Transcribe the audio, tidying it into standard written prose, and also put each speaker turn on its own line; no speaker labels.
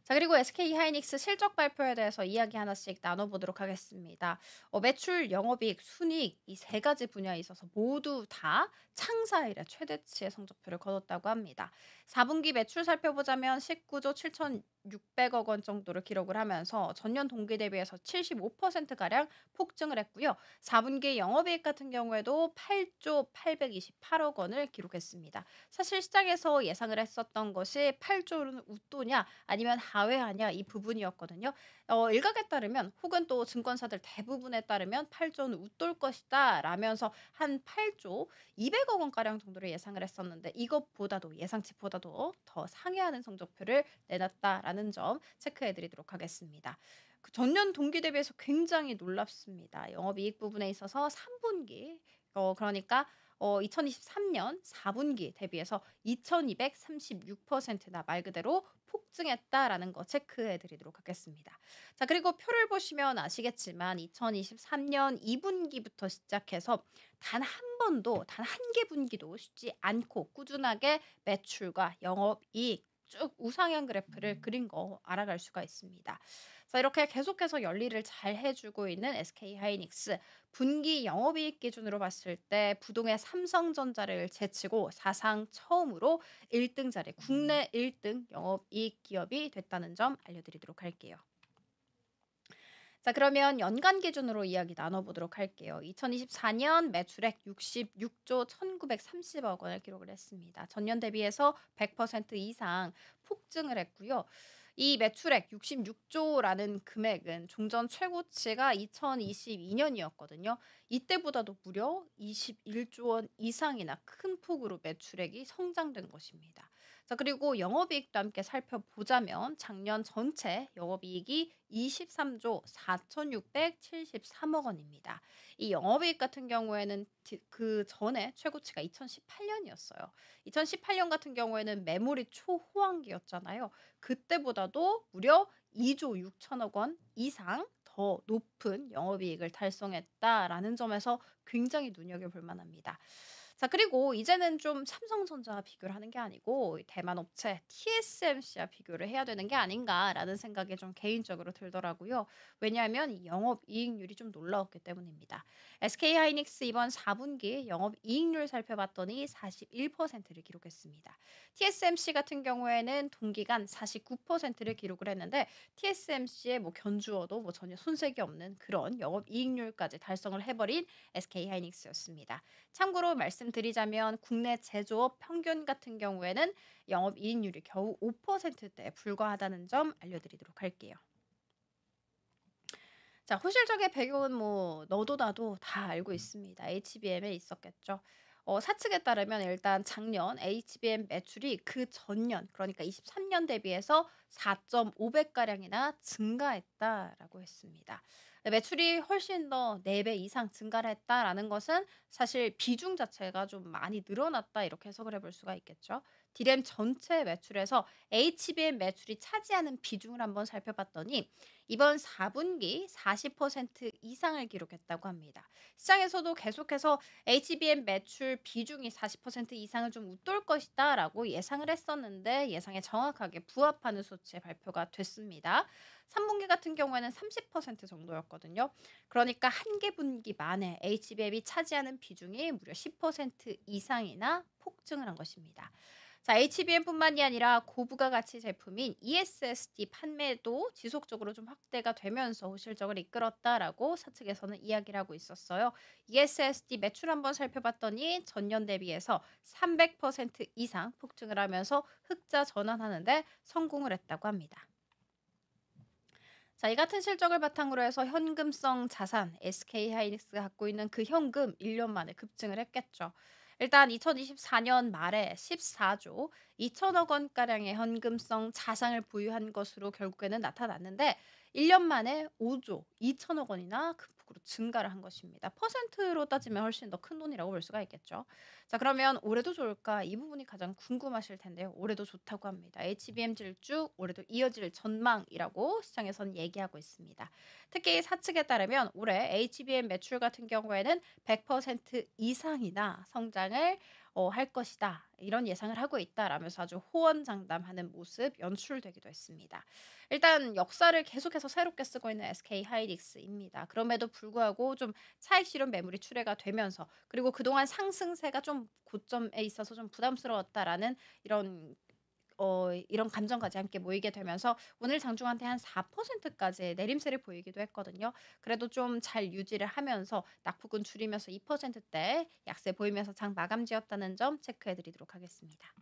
자, 그리고 SK하이닉스 실적 발표에 대해서 이야기 하나씩 나눠보도록 하겠습니다. 매출, 영업이익, 순이익 이 세 가지 분야에 있어서 모두 다 창사 이래 최대치의 성적표를 거뒀다고 합니다. 4분기 매출 살펴보자면 19조 7,600억 원 정도를 기록을 하면서 전년 동기 대비해서 75%가량 폭증을 했고요. 4분기 영업이익 같은 경우에도 8조 828억 원을 기록했습니다. 사실 시장에서 예상을 했었던 것이 8조는 웃도냐 아니면 하회하냐 이 부분이었거든요. 일각에 따르면 혹은 또 증권사들 대부분에 따르면 8조는 웃돌 것이다 라면서 한 8조 200억 원가량 정도를 예상을 했었는데 이것보다도 예상치보다도 더 상회하는 성적표를 내놨다라는 점 체크해 드리도록 하겠습니다. 그 전년 동기 대비해서 굉장히 놀랍습니다. 영업이익 부분에 있어서 3분기 그러니까 2023년 4분기 대비해서 2236%나 말 그대로 폭증했다라는 거 체크해 드리도록 하겠습니다. 자, 그리고 표를 보시면 아시겠지만 2023년 2분기부터 시작해서 단 한 번도 단 한 개 분기도 쉬지 않고 꾸준하게 매출과 영업이익 쭉 우상향 그래프를 그린 거 알아갈 수가 있습니다. 자, 이렇게 계속해서 열일을 잘 해주고 있는 SK하이닉스 분기 영업이익 기준으로 봤을 때 부동의 삼성전자를 제치고 사상 처음으로 1등 자리 국내 1등 영업이익 기업이 됐다는 점 알려드리도록 할게요. 자, 그러면 연간 기준으로 이야기 나눠보도록 할게요. 2024년 매출액 66조 1,930억 원을 기록을 했습니다. 전년 대비해서 100% 이상 폭증을 했고요. 이 매출액 66조라는 금액은 종전 최고치가 2022년이었거든요. 이때보다도 무려 21조 원 이상이나 큰 폭으로 매출액이 성장된 것입니다. 자, 그리고 영업이익도 함께 살펴보자면 작년 전체 영업이익이 23조 4,673억 원입니다. 이 영업이익 같은 경우에는 그 전에 최고치가 2018년이었어요. 2018년 같은 경우에는 매물이 초호황기였잖아요. 그때보다도 무려 2조 6천억 원 이상 더 높은 영업이익을 달성했다라는 점에서 굉장히 눈여겨볼 만합니다. 자, 그리고 이제는 좀 삼성전자와 비교를 하는 게 아니고 대만 업체 TSMC와 비교를 해야 되는 게 아닌가라는 생각이 좀 개인적으로 들더라고요. 왜냐하면 이 영업이익률이 좀 놀라웠기 때문입니다. SK하이닉스 이번 4분기 영업이익률 살펴봤더니 41%를 기록했습니다. TSMC 같은 경우에는 동기간 49%를 기록을 했는데 TSMC의 뭐 견주어도 뭐 전혀 손색이 없는 그런 영업이익률까지 달성을 해버린 SK하이닉스였습니다. 참고로 말씀드리자면 국내 제조업 평균 같은 경우에는 영업이익률이 겨우 5%대에 불과하다는 점 알려드리도록 할게요. 자, 호실적의 배경은 뭐 너도 나도 다 알고 있습니다. HBM에 있었겠죠. 사측에 따르면 일단 작년 HBM 매출이 그 전년 그러니까 23년 대비해서 4.5배가량이나 증가했다라고 했습니다. 매출이 훨씬 더 4배 이상 증가를 했다라는 것은 사실 비중 자체가 좀 많이 늘어났다 이렇게 해석을 해볼 수가 있겠죠. 디램 전체 매출에서 HBM 매출이 차지하는 비중을 한번 살펴봤더니 이번 4분기 40% 이상을 기록했다고 합니다. 시장에서도 계속해서 HBM 매출 비중이 40% 이상을 좀 웃돌 것이다라고 예상을 했었는데 예상에 정확하게 부합하는 수치의 발표가 됐습니다. 3분기 같은 경우에는 30% 정도였거든요. 그러니까 한 개 분기 만에 HBM이 차지하는 비중이 무려 10% 이상이나 폭증을 한 것입니다. 자, HBM뿐만이 아니라 고부가 가치 제품인 ESSD 판매도 지속적으로 좀 확대가 되면서 실적을 이끌었다라고 사측에서는 이야기를 하고 있었어요. ESSD 매출 한번 살펴봤더니 전년 대비해서 300% 이상 폭증을 하면서 흑자 전환하는데 성공을 했다고 합니다. 자, 이 같은 실적을 바탕으로 해서 현금성 자산 SK하이닉스가 갖고 있는 그 현금 1년 만에 급증을 했겠죠. 일단 2024년 말에 14조 2천억 원가량의 현금성 자산을 보유한 것으로 결국에는 나타났는데 1년 만에 5조 2천억 원이나 큰 폭으로 증가를 한 것입니다. 퍼센트로 따지면 훨씬 더 큰 돈이라고 볼 수가 있겠죠. 자, 그러면 올해도 좋을까? 이 부분이 가장 궁금하실 텐데요. 올해도 좋다고 합니다. HBM 질주 올해도 이어질 전망이라고 시장에서는 얘기하고 있습니다. 특히 사측에 따르면 올해 HBM 매출 같은 경우에는 100% 이상이나 성장을 할 것이다. 이런 예상을 하고 있다라면서 아주 호언장담하는 모습 연출되기도 했습니다. 일단 역사를 계속해서 새롭게 쓰고 있는 SK 하이닉스입니다. 그럼에도 불구하고 좀 차익 실현 매물이 출회가 되면서 그리고 그동안 상승세가 좀 고점에 있어서 좀 부담스러웠다라는 이런 이런 감정까지 함께 모이게 되면서 오늘 장중한테 한 4% 까지의 내림세를 보이기도 했거든요. 그래도 좀 잘 유지를 하면서 낙폭은 줄이면서 2%대 약세 보이면서 장 마감 지었다는 점 체크해 드리도록 하겠습니다.